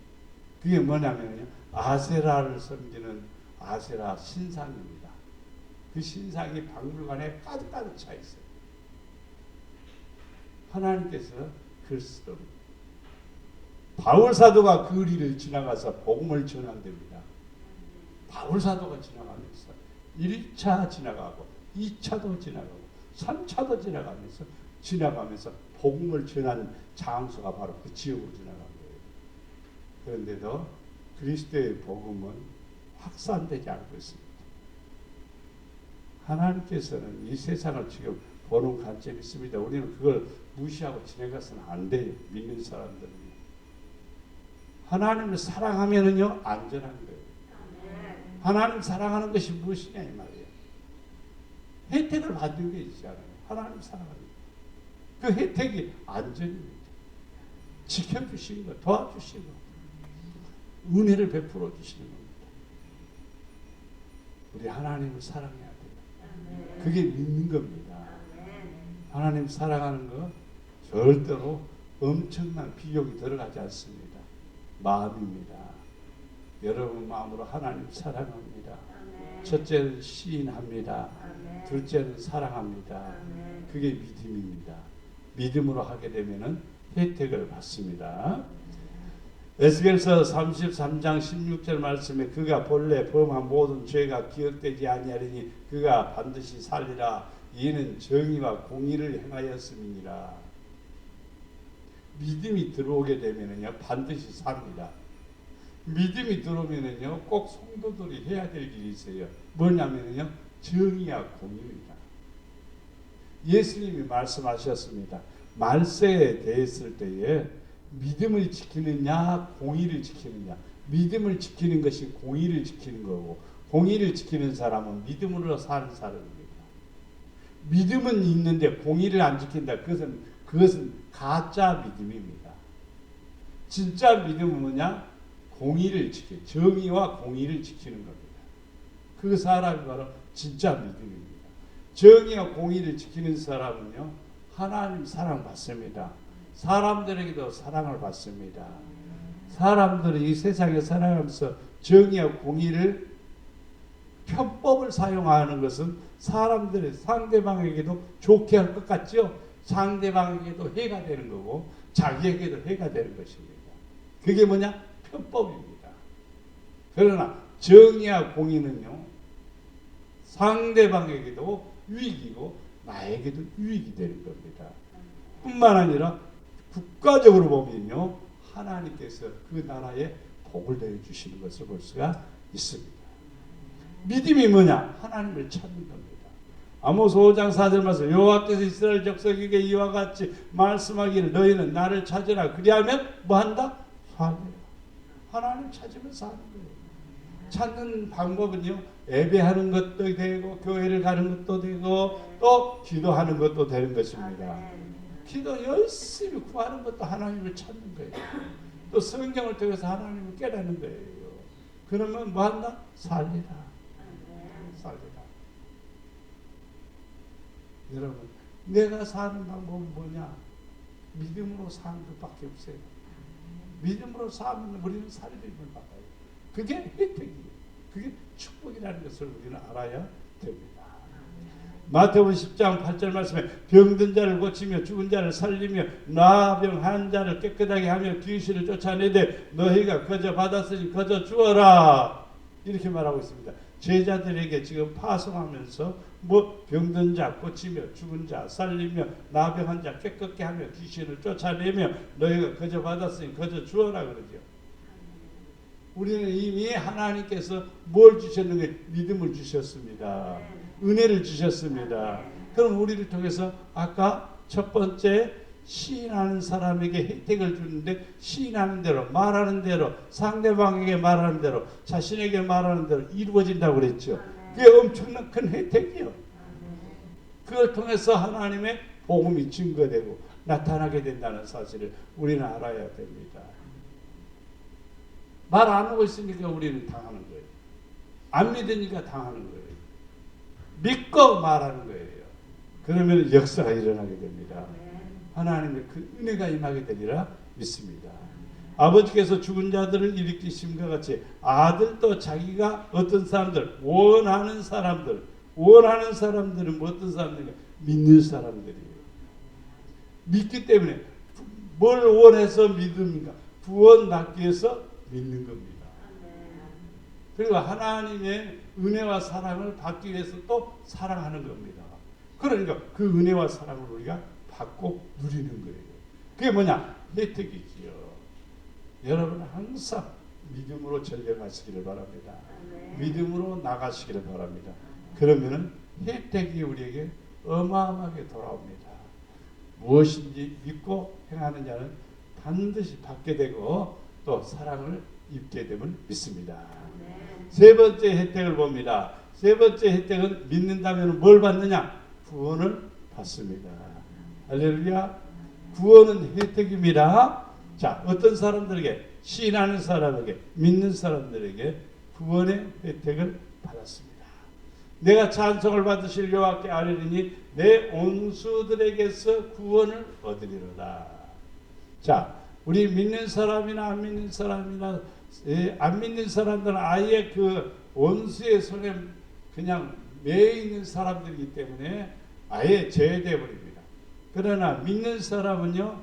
그게 뭐냐면요, 아세라를 섬기는 아세라 신상입니다. 그 신상이 박물관에 가득가득 차 있어요. 하나님께서 그리스도입니다. 바울 사도가 그 거리를 지나가서 복음을 전한답니다. 바울 사도가 지나가면서 1차 지나가고 2차도 지나가고 3차도 지나가면서 복음을 전한 장소가 바로 그 지역으로 지나간 거예요. 그런데도 그리스도의 복음은 확산되지 않고 있습니다. 하나님께서는 이 세상을 지금 보는 관점이 있습니다. 우리는 그걸 무시하고 지나가서는 안 돼요. 믿는 사람들은. 하나님을 사랑하면은요, 안전한 거예요. 하나님 사랑하는 것이 무엇이냐 이 말이에요. 혜택을 받는 게 있잖아요. 하나님 사랑하는 거. 그 혜택이 안전입니다. 지켜주시는 거, 도와주시는 거, 은혜를 베풀어 주시는 겁니다. 우리 하나님을 사랑해야 돼요. 그게 믿는 겁니다. 하나님 사랑하는 거 절대로 엄청난 비용이 들어가지 않습니다. 마음입니다. 여러분 마음으로 하나님 사랑합니다. 첫째는 시인합니다. 둘째는 사랑합니다. 그게 믿음입니다. 믿음으로 하게 되면은 혜택을 받습니다. 에스겔서 33장 16절 말씀에 그가 본래 범한 모든 죄가 기억되지 아니하리니 그가 반드시 살리라. 이는 정의와 공의를 행하였음이니라. 믿음이 들어오게 되면은요 반드시 삽니다. 믿음이 들어오면은요 꼭 성도들이 해야 될 일이 있어요. 뭐냐면은요 정의와 공의입니다. 예수님이 말씀하셨습니다. 말세에 대했을 때에 믿음을 지키느냐 공의를 지키느냐. 믿음을 지키는 것이 공의를 지키는 거고 공의를 지키는 사람은 믿음으로 사는 사람입니다. 믿음은 있는데 공의를 안 지킨다. 그것은 가짜 믿음입니다. 진짜 믿음은 뭐냐? 공의를 지키는, 정의와 공의를 지키는 겁니다. 그 사람이 바로 진짜 믿음입니다. 정의와 공의를 지키는 사람은요 하나님 사랑받습니다. 사람들에게도 사랑을 받습니다. 사람들이 이 세상에 살아가면서 정의와 공의를 편법을 사용하는 것은 사람들의 상대방에게도 좋게 할 것 같죠? 상대방에게도 해가 되는 거고 자기에게도 해가 되는 것입니다. 그게 뭐냐? 편법입니다. 그러나 정의와 공의는요 상대방에게도 유익이고 나에게도 유익이 되는 겁니다. 뿐만 아니라 국가적으로 보면요 하나님께서 그 나라에 복을 내주시는 것을 볼 수가 있습니다. 믿음이 뭐냐? 하나님을 찾는 겁니다. 아모스 5장 4절 말씀 여호와께서 이스라엘 족속에게 이와 같이 말씀하기를 너희는 나를 찾으라. 그리하면 뭐한다? 살리라. 하나님 찾으면 사는 거예요. 찾는 방법은요 예배하는 것도 되고 교회를 가는 것도 되고 또 기도하는 것도 되는 것입니다. 기도 열심히 구하는 것도 하나님을 찾는 거예요. 또 성경을 통해서 하나님을 깨닫는 거예요. 그러면 뭐한다? 살리라. 살리라. 여러분 내가 사는 방법은 뭐냐? 믿음으로 사는 것밖에 없어요. 믿음으로 사면 우리는 살림을 받아요. 그게 혜택이에요. 그게 축복이라는 것을 우리는 알아야 됩니다. 마태복음 10장 8절 말씀에 병든 자를 고치며 죽은 자를 살리며 나병한 자를 깨끗하게 하며 귀신을 쫓아내되 너희가 거저 받았으니 거저 주어라. 이렇게 말하고 있습니다. 제자들에게 지금 파송하면서 뭐 병든 자 고치며 죽은 자 살리며 나병한 자 깨끗게 하며 귀신을 쫓아내며 너희가 거저 받았으니 거저 주어라 그러죠. 우리는 이미 하나님께서 뭘 주셨는가? 믿음을 주셨습니다. 은혜를 주셨습니다. 그럼 우리를 통해서 아까 첫 번째 시인하는 사람에게 혜택을 주는데 시인하는 대로 말하는 대로 상대방에게 말하는 대로 자신에게 말하는 대로 이루어진다고 그랬죠. 그게 엄청난 큰 혜택이요. 그걸 통해서 하나님의 복음이 증거되고 나타나게 된다는 사실을 우리는 알아야 됩니다. 말 안 하고 있으니까 우리는 당하는 거예요. 안 믿으니까 당하는 거예요. 믿고 말하는 거예요. 그러면 역사가 일어나게 됩니다. 하나님의 그 은혜가 임하게 되리라 믿습니다. 아버지께서 죽은 자들을 일으키심과 같이 아들도 자기가 어떤 사람들, 원하는 사람들은 뭐 어떤 사람들인가? 믿는 사람들이에요. 믿기 때문에 뭘 원해서 믿습니까? 구원받기 위해서 믿는 겁니다. 그리고 하나님의 은혜와 사랑을 받기 위해서 또 사랑하는 겁니다. 그러니까 그 은혜와 사랑을 우리가 받고 누리는 거예요. 그게 뭐냐? 혜택이지요. 여러분 항상 믿음으로 전쟁하시기를 바랍니다. 믿음으로 나가시기를 바랍니다. 그러면은 혜택이 우리에게 어마어마하게 돌아옵니다. 무엇인지 믿고 행하는 자는 반드시 받게 되고 또 사랑을 입게 되면 믿습니다. 세 번째 혜택을 봅니다. 세 번째 혜택은 믿는다면 뭘 받느냐? 구원을 받습니다. 할렐루야. 구원은 혜택입니다. 자, 어떤 사람들에게, 신하는 사람에게, 믿는 사람들에게 구원의 혜택을 받았습니다. 내가 찬송을 받으실 여호와께 아뢰리니 내 온수들에게서 구원을 얻으리로다. 자, 우리 믿는 사람이나 안 믿는 사람이나 안 믿는 사람들은 아예 그 원수의 손에 그냥 매여 있는 사람들이기 때문에 아예 제외되어 버립니다. 그러나 믿는 사람은요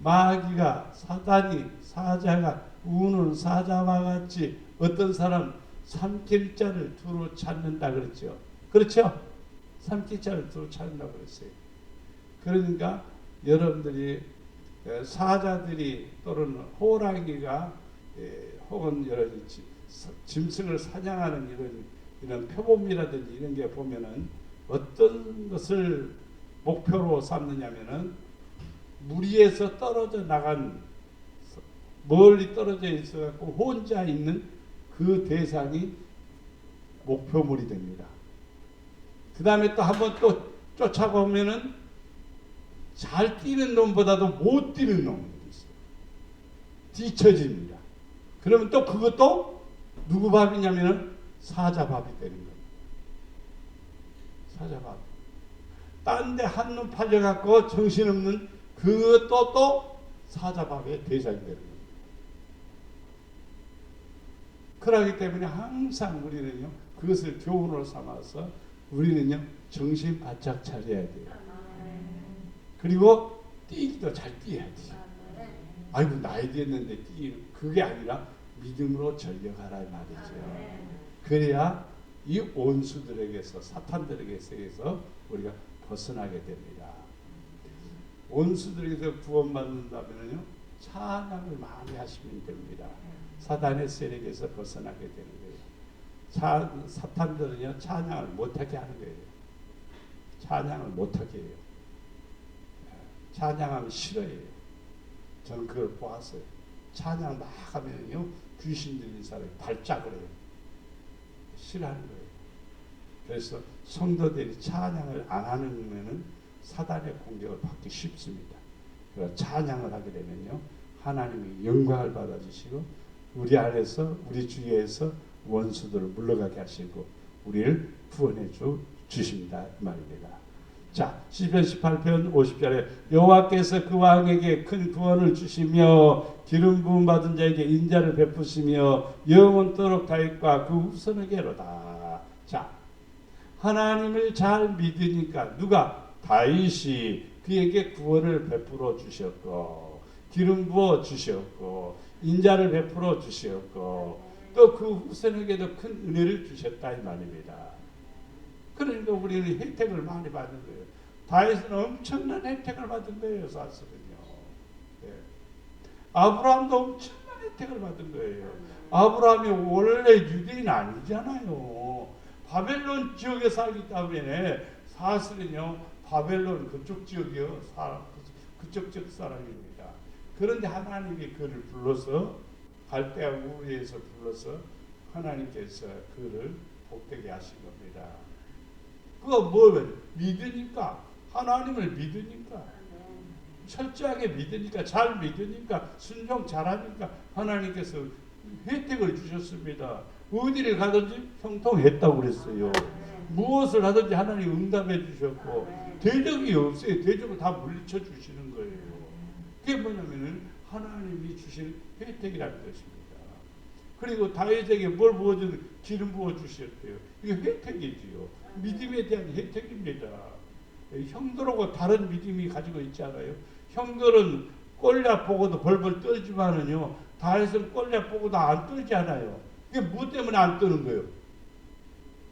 마귀가 사단이 사자가 우는 사자와 같이 어떤 사람 삼킬 자를 두루 찾는다 그랬죠. 그렇죠? 삼킬 자를 두루 찾는다고 그랬어요. 그러니까 여러분들이 사자들이 또는 호랑이가 혹은 여러 짐승을 사냥하는 이런 표범이라든지 이런 게 보면은 어떤 것을 목표로 삼느냐면은 무리에서 떨어져 나간 멀리 떨어져 있어갖고 혼자 있는 그 대상이 목표물이 됩니다. 그 다음에 또 한번 또 쫓아보면은 잘 뛰는 놈보다도 못 뛰는 놈들이 있어요. 뒤처집니다. 그러면 또 그것도 누구 밥이냐면은 사자 밥이 되는 거예요. 사자 밥. 딴 데 한눈 팔려갖고 정신없는 그것도 또 사자 밥의 대상이 되는 거예요. 그러기 때문에 항상 우리는요, 그것을 교훈으로 삼아서 우리는요, 정신 바짝 차려야 돼요. 그리고 뛰기도 잘 뛰어야 돼요. 아이고, 나이 됐는데 뛰는, 그게 아니라 믿음으로 전력하라 이 말이죠. 그래야 이 원수들에게서, 사탄들에게서 우리가 벗어나게 됩니다. 원수들에게서 구원받는다면요, 찬양을 많이 하시면 됩니다. 사단의 세력에서 벗어나게 되는 거예요. 사탄들은요, 찬양을 못하게 하는 거예요. 찬양을 못하게 해요. 찬양하면 싫어해요. 저는 그걸 보았어요. 찬양 막 하면요, 귀신 들린 사람이 발작을 해요. 싫어하는 거예요. 그래서 성도들이 찬양을 안 하는 사단의 공격을 받기 쉽습니다. 그래서 찬양을 하게 되면요, 하나님이 영광을 받아주시고 우리 안에서, 우리 주위에서 원수들을 물러가게 하시고 우리를 구원해 주십니다. 이 말입니다. 자, 시편 18편 50절에 여호와께서 그 왕에게 큰 구원을 주시며 기름 부음 받은 자에게 인자를 베푸시며 영원토록 다윗과 그 후손에게로다. 자, 하나님을 잘 믿으니까 누가? 다윗이 그에게 구원을 베풀어 주셨고 기름 부어 주셨고 인자를 베풀어 주셨고 또 그 후손에게도 큰 은혜를 주셨다 이 말입니다. 그러니까 우리는 혜택을 많이 받는 거예요. 다윗은 엄청난 혜택을 받은 거예요, 사실은요. 예. 아브라함도 엄청난 혜택을 받은 거예요. 아브라함이 원래 유대인 아니잖아요. 바벨론 지역에 살기 때문에 사실은요, 바벨론 그쪽 지역이요, 그쪽 지역 사람입니다. 그런데 하나님이 그를 불러서 갈대아 우르에서 불러서 하나님께서 그를 복되게 하신 겁니다. 그거 뭐예요? 믿으니까, 하나님을 믿으니까, 철저하게 믿으니까, 잘 믿으니까, 순종 잘하니까 하나님께서 혜택을 주셨습니다. 어디를 가든지 형통했다고 그랬어요. 무엇을 하든지 하나님 응답해 주셨고 대적이 없어요. 대적을 다 물리쳐 주시는 거예요. 그게 뭐냐면은 하나님이 주신 혜택이라는 것입니다. 그리고 다윗에게 뭘 부어주는 기름 부어 주셨대요. 이게 혜택이지요. 믿음에 대한 혜택입니다. 형들하고 다른 믿음이 가지고 있지 않아요? 형들은 골리앗 보고도 벌벌 떨지만은요, 다윗은 골리앗 보고도 안 떨지 않아요. 이게 뭐 때문에 안 떠는 거예요?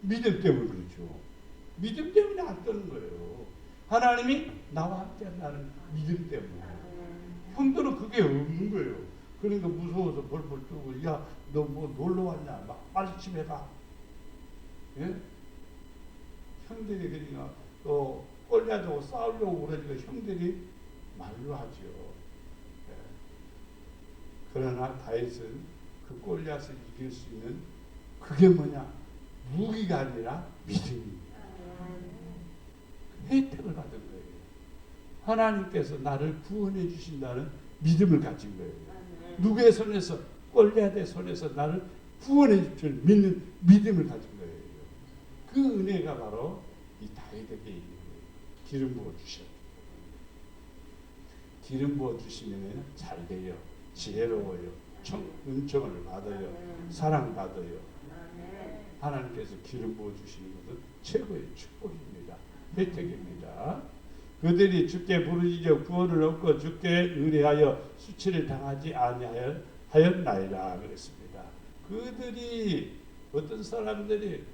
믿음 때문에 그렇죠. 믿음 때문에 안 떠는 거예요. 하나님이 나와 함께 한다는 믿음 때문에. 형들은 그게 없는 거예요. 그러니까 무서워서 벌벌 떨고, 야, 너 뭐 놀러 왔냐? 막 빨리 집에 가. 예? 형들이 그러니까 또 골리앗하고 싸우려고 그러니까 형들이 말로 하죠. 예. 그러나 다윗은 그 골리앗을 이길 수 있는 그게 뭐냐? 무기가 아니라 믿음입니다. 혜택을 받은 거예요. 하나님께서 나를 구원해 주신다는 믿음을 가진 거예요. 누구의 손에서? 골리앗의 손에서 나를 구원해 줄 믿는 믿음을 가진 거예요. 그 은혜가 바로 이 다윗에게 있는 거예요. 기름 부어 주셔. 기름 부어 주시면 잘 돼요. 지혜로워요. 은총을 받아요. 사랑받아요. 하나님께서 기름 부어 주시는 것은 최고의 축복입니다. 혜택입니다. 그들이 주께 부르짖어 구원을 얻고 주께 의뢰하여 수치를 당하지 아니하였나이다 그랬습니다. 그들이 어떤 사람들이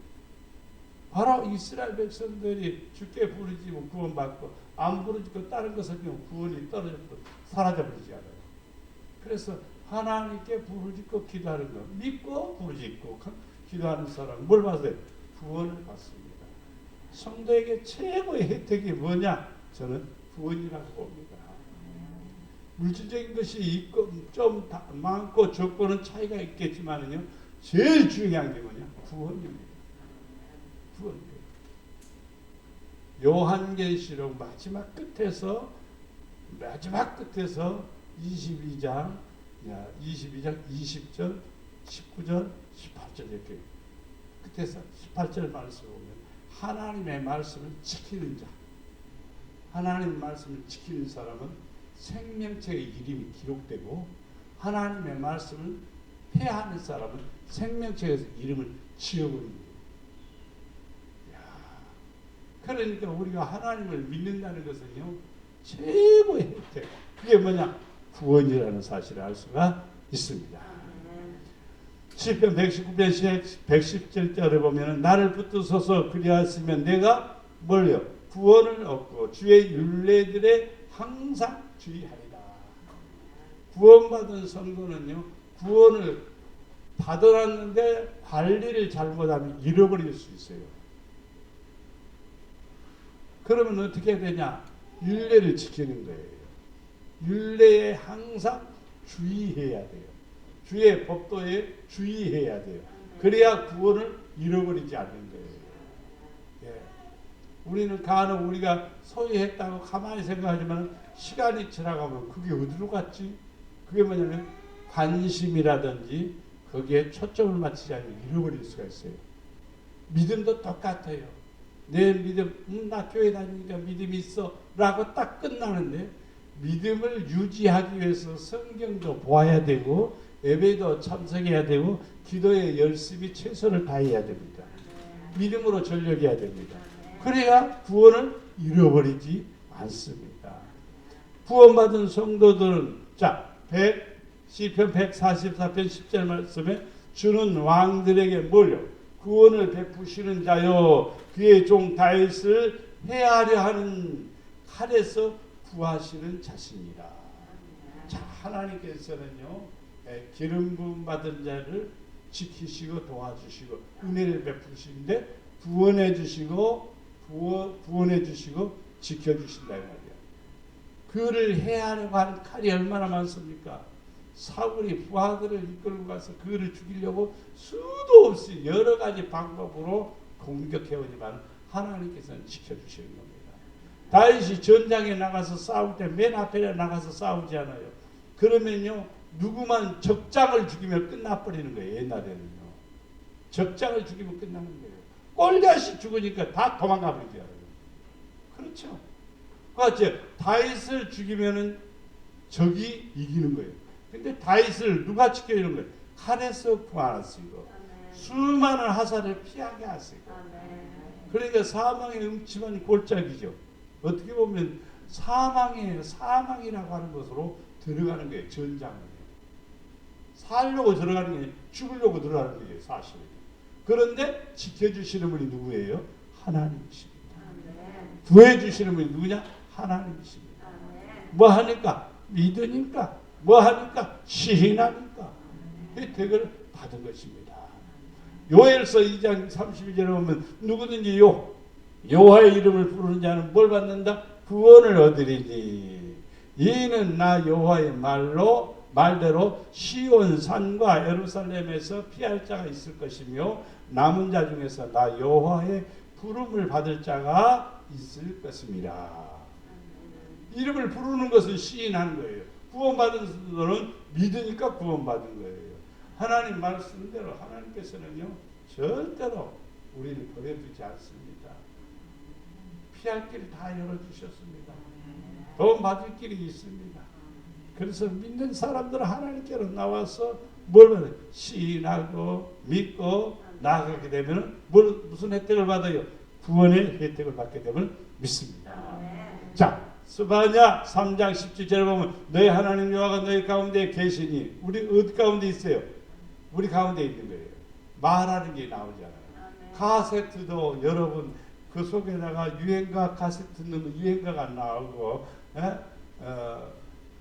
바로 이스라엘 백성들이 주께 부르짖고 구원받고 안 부르짖고 다른 것을 구원이 떨어졌고 사라져버리지 않아요. 그래서 하나님께 부르짖고 기도하는 것, 믿고 부르짖고 기도하는 사람 뭘 받아요? 구원을 받습니다. 성도에게 최고의 혜택이 뭐냐? 저는 구원이라고 봅니다. 물질적인 것이 있고 좀 많고 적고는 차이가 있겠지만은요, 제일 중요한 게 뭐냐? 구원입니다. 구원입니다. 요한계시록 마지막 끝에서 22장 20절, 19절, 18절 이렇게 끝에서 18절 말씀을 보면 하나님의 말씀을 지키는 자, 하나님의 말씀을 지키는 사람은 생명책의 이름이 기록되고 하나님의 말씀을 폐하는 사람은 생명책에서 이름을 지워버립니다. 그러니까 우리가 하나님을 믿는다는 것은요, 최고의 혜택. 그게 뭐냐? 구원이라는 사실을 알 수가 있습니다. 시편 119편 110절에 보면 나를 붙드소서 그리하시면 내가 뭘요? 구원을 얻고 주의 율례들에 항상 주의하리라. 구원받은 성도는요, 구원을 받아놨는데 관리를 잘못하면 잃어버릴 수 있어요. 그러면 어떻게 되냐? 율례를 지키는 거예요. 율례에 항상 주의해야 돼요. 주의 법도에 주의해야 돼요. 그래야 구원을 잃어버리지 않는 거예요. 예. 우리는 간혹 우리가 소유했다고 가만히 생각하지만 시간이 지나가면 그게 어디로 갔지? 그게 뭐냐면 관심이라든지 거기에 초점을 맞추지 않으면 잃어버릴 수가 있어요. 믿음도 똑같아요. 내 믿음, 나 교회 다니니까 믿음이 있어 라고 딱 끝나는데 믿음을 유지하기 위해서 성경도 보아야 되고 예배도 참석해야 되고 기도에 열심히 최선을 다해야 됩니다. 믿음으로 전력해야 됩니다. 그래야 구원을 잃어버리지 않습니다. 구원받은 성도들은 시편 144편 10절 말씀에 주는 왕들에게 뭘요? 구원을 베푸시는 자요 그의 종 다윗을 해하려 하는 칼에서 구하시는 자신이라. 자, 하나님께서는요, 기름 부음 받은 자를 지키시고 도와주시고 은혜를 베푸시는데 구원해 주시고 지켜주신다 이 말이야. 그를 해하려고 하는 칼이 얼마나 많습니까? 사울이 부하들을 이끌고 가서 그를 죽이려고 수도 없이 여러 가지 방법으로 공격해오지만 하나님께서는 지켜주시는 겁니다. 다윗이 전장에 나가서 싸울 때 맨 앞에 나가서 싸우지 않아요. 그러면요, 누구만 적장을 죽이면 끝나버리는 거예요. 옛날에는요. 적장을 죽이면 끝나는 거예요. 골리앗이 죽으니까 다 도망가 버리더라고요. 그렇죠. 그렇죠. 다윗을 죽이면은 적이 이기는 거예요. 근데 다윗을 누가 지켜주는 거예요? 칼에서 구하시고 수많은 화살을 피하게 하시고. 그러니까 사망의 음침한 골짜기죠. 어떻게 보면 사망이라고 하는 것으로 들어가는 거예요. 전장을. 살려고 들어가는 게 아니라 죽으려고 들어가는 거예요. 사실은. 그런데 지켜주시는 분이 누구예요? 하나님이십니다. 구해주시는 분이 누구냐? 하나님이십니다. 뭐 하니까? 믿으니까. 뭐 하니까? 시인하니까. 혜택을 받은 것입니다. 요엘서 2장 32절에 보면 누구든지 여호와의 이름을 부르는 자는 뭘 받는다? 구원을 얻으리니 이는 나 여호와의 말대로 시온 산과 예루살렘에서 피할 자가 있을 것이며 남은 자 중에서 나 여호와의 부름을 받을 자가 있을 것입니다. 이름을 부르는 것은 시인한 거예요. 구원받은 분들은 믿으니까 구원받은 거예요. 하나님 말씀대로 하나님께서는요, 절대로 우리를 버려두지 않습니다. 피할 길을 다 열어주셨습니다. 도움 받을 길이 있습니다. 그래서 믿는 사람들은 하나님께로 나와서 뭘 시인하고 믿고 나아가게 되면 무슨 혜택을 받아요? 구원의 혜택을 받게 되면 믿습니다. 자, 스바냐 3장 17절에 보면 너희 하나님 여호와가 너희 가운데 계시니 우리 어디 가운데 있어요? 우리 가운데 있는 거예요. 말하는 게 나오잖아요. 카세트도 여러분 그 속에다가 유행가 카세트 넣으면 유행가가 나오고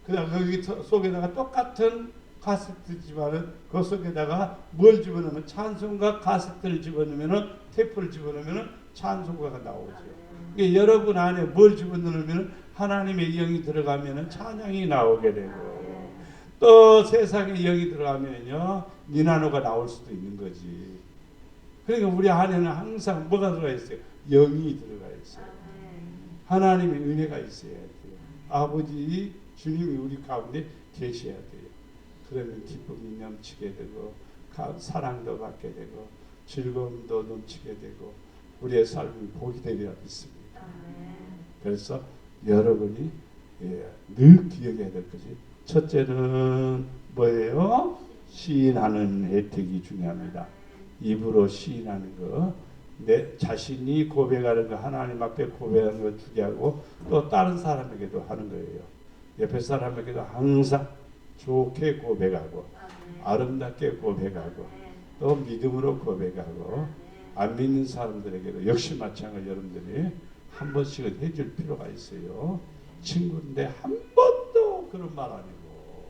그냥 거기 속에다가 똑같은 카세트지만은 그 속에다가 뭘 집어넣으면 찬송가 카세트를 집어넣으면은 테이프를 집어넣으면은 찬송가가 나오죠. 그러니까 여러분 안에 뭘 집어넣으면은 하나님의 영이 들어가면은 찬양이 나오게 되고 또 세상의 영이 들어가면요 니나노가 나올 수도 있는 거지. 그러니까 우리 안에는 항상 뭐가 들어가 있어요? 영이 들어가 있어요. 하나님의 은혜가 있어야 돼요. 아버지 주님이 우리 가운데 계셔야 돼요. 그러면 기쁨이 넘치게 되고 사랑도 받게 되고 즐거움도 넘치게 되고 우리의 삶이 복이 되리라 믿습니다. 그래서 여러분이 늘 기억해야 될 것이 첫째는 뭐예요? 시인하는 혜택이 중요합니다. 입으로 시인하는 거, 내 자신이 고백하는 거, 하나님 앞에 고백하는 거 두 개 하고 또 다른 사람에게도 하는 거예요. 옆에 사람에게도 항상 좋게 고백하고 아름답게 고백하고 또 믿음으로 고백하고 안 믿는 사람들에게도 역시 마찬가지로 여러분들이 한 번씩은 해줄 필요가 있어요. 친구인데 한 번도 그런 말 아니고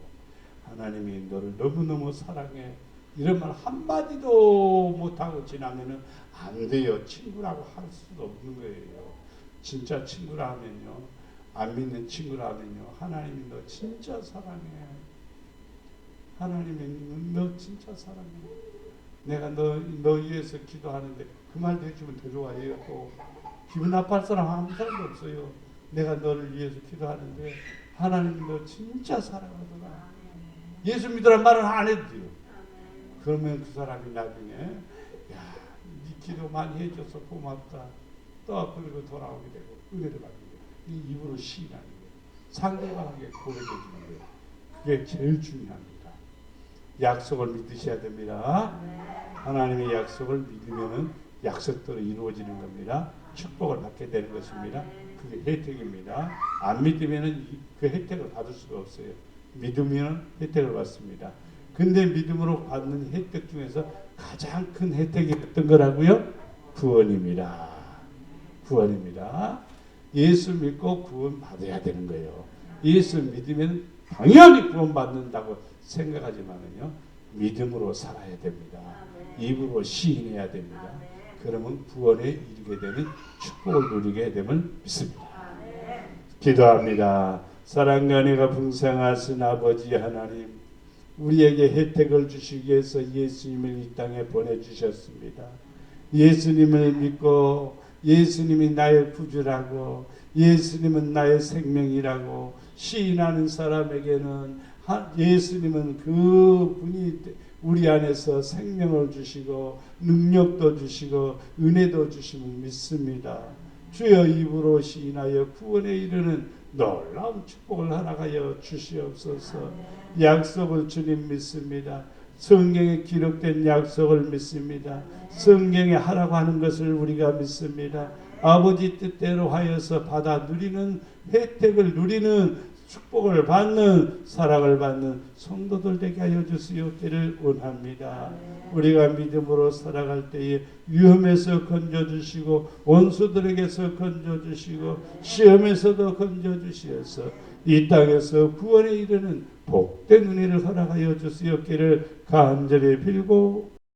하나님이 너를 너무너무 사랑해 이런 말 한마디도 못하고 지나면은 안 돼요. 친구라고 할 수도 없는 거예요. 진짜 친구라면요. 안 믿는 친구라면요. 하나님이 너 진짜 사랑해. 하나님이 너 진짜 사랑해. 내가 너 위해서 기도하는데 그 말도 해주면 더 좋아해요. 또 기분 나빠할 사람 아무 사람도 없어요. 내가 너를 위해서 기도하는데 하나님이 너 진짜 사랑하더라. 예수 믿으란 말은 안 해도 돼요. 그러면 그 사람이 나중에 야, 네 기도 많이 해줘서 고맙다. 또 그리고 돌아오게 되고 은혜를 받게 돼요. 이 입으로 시인하는 거예요. 상대방에게 고백해 주는 거예요. 그게 제일 중요합니다. 약속을 믿으셔야 됩니다. 하나님의 약속을 믿으면은 약속대로 이루어지는 겁니다. 축복을 받게 되는 것입니다. 그게 혜택입니다. 안 믿으면은 그 혜택을 받을 수가 없어요. 믿으면 혜택을 받습니다. 근데 믿음으로 받는 혜택 중에서 가장 큰 혜택이 어떤 거라고요? 구원입니다. 구원입니다. 예수 믿고 구원 받아야 되는 거예요. 예수 믿으면 당연히 구원 받는다고 생각하지만은요, 믿음으로 살아야 됩니다. 입으로 시인해야 됩니다. 그러면 구원에 이르게 되는 축복을 누리게 됨을 믿습니다. 기도합니다. 사랑과 은혜가 풍성하신 아버지 하나님, 우리에게 혜택을 주시기 위해서 예수님을 이 땅에 보내주셨습니다. 예수님을 믿고 예수님이 나의 구주라고 예수님은 나의 생명이라고 시인하는 사람에게는 예수님은 그 분이 우리 안에서 생명을 주시고 능력도 주시고 은혜도 주심을 믿습니다. 주여 입으로 시인하여 구원에 이르는 놀라운 축복을 허락하여 주시옵소서. 약속을 주님 믿습니다. 성경에 기록된 약속을 믿습니다. 성경에 하라고 하는 것을 우리가 믿습니다. 아버지 뜻대로 하여서 받아 누리는 혜택을 누리는 축복을 받는 사랑을 받는 성도들 되게 하여 주시옵기를 원합니다. 우리가 믿음으로 살아갈 때에 위험에서 건져주시고 원수들에게서 건져주시고 시험에서도 건져주시어서 이 땅에서 구원에 이르는 복된 은혜를 허락하여 주시옵기를 간절히 빌고